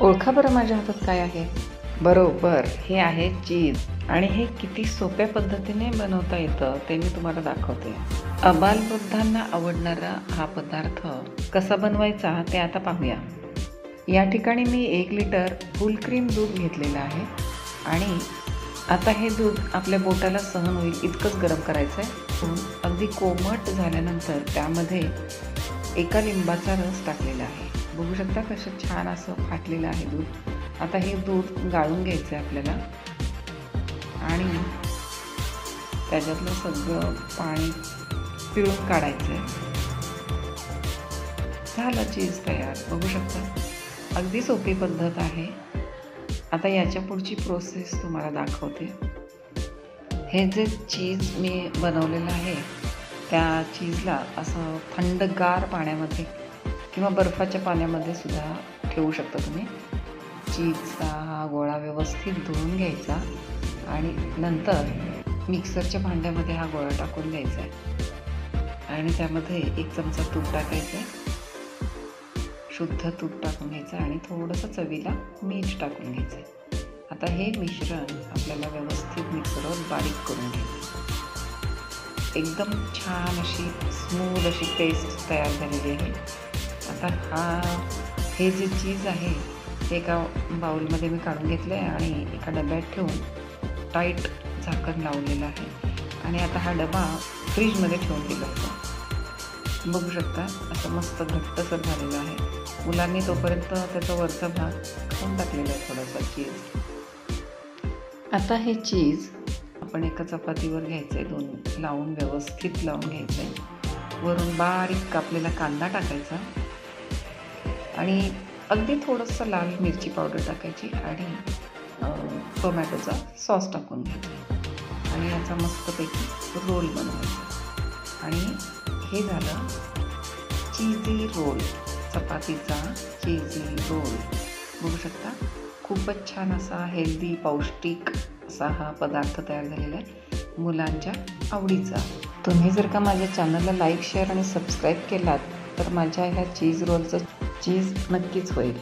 ओळखा बरं माझ्या हातात काय आहे? बरोबर, हे आहे चीज. आणि हे किती सोप्या पद्धतीने बनवता येतं ते मी तुम्हाला दाखवते. अबालवृद्धांना आवडणारा हा पदार्थ कसा बनवायचा ते आता पाहूया. या ठिकाणी मी 1 लिटर फुल क्रीम दूध घेतलेलं आहे आणि आता हे दूध आपल्या बोटाला सहन होईल इतकंच गरम करायचं आहे. अगदी कोमट झाल्यानंतर त्यामध्ये 1 लिंबाचा रस टाकलेला आहे. बघू शकता कसं छान असं फाटलेलं आहे दूध. आता हे दूध गाळून घ्यायचं आहे आपल्याला आणि त्याच्यातलं सगळं पाणी पिळून काढायचं आहे. झालं चीज तयार. बघू शकता अगदी सोपी पद्धत आहे. आता याच्या पुढची प्रोसेस तुम्हाला दाखवते. हे जे चीज मी बनवलेलं आहे त्या चीजला असं थंडगार पाण्यामध्ये किंवा बर्फाच्या पाण्यामध्ये सुद्धा ठेवू शकता तुम्ही. चीजचा हा गोळा व्यवस्थित धुवून घ्यायचा आणि नंतर मिक्सरच्या भांड्यामध्ये हा गोळा टाकून द्यायचा आहे आणि त्यामध्ये 1 चमचा तूप टाकायचं आहे. शुद्ध तूप टाकून घ्यायचं आणि थोडंसं चवीला मीठ टाकून घ्यायचं. आता हे मिश्रण आपल्याला व्यवस्थित मिक्सरवर बारीक करून घ्यायचं. एकदम छान अशी स्मूथ अशी पेस्ट तयार झालेली आहे. आता हे जे चीज आहे ते एका बाउलमध्ये मी काढून घेतलं आहे आणि एका डब्यात ठेवून टाईट झाकण लावलेलं आहे आणि आता हा डबा फ्रीजमध्ये ठेवून दिला होता. बघू शकता असं मस्त घट्टसर झालेलं आहे. मुलांनी तोपर्यंत त्याचा वरचा भाग खाऊन टाकलेला आहे थोडासा चीज. आता हे चीज आपण एका चपातीवर घ्यायचं आहे, 2 लावून व्यवस्थित लावून घ्यायचं आहे. वरून बारीक कापलेला कांदा टाकायचा आणि अगदी थोडंसं लाल मिरची पावडर टाकायची आणि टोमॅटोचा सॉस टाकून घ्यायचा आणि याचा मस्तपैकी रोल बनवायचा. आणि हे झालं चीजी रोल, चपातीचा चीजी रोल. बघू शकता खूपच छान असा हेल्दी पौष्टिक असा हा पदार्थ तयार झालेला आहे, मुलांच्या आवडीचा. तुम्ही जर का माझ्या चॅनलला लाईक, शेअर आणि सबस्क्राईब केलात तर माझ्या ह्या चीज रोलचं चीज नक्कीच होईल.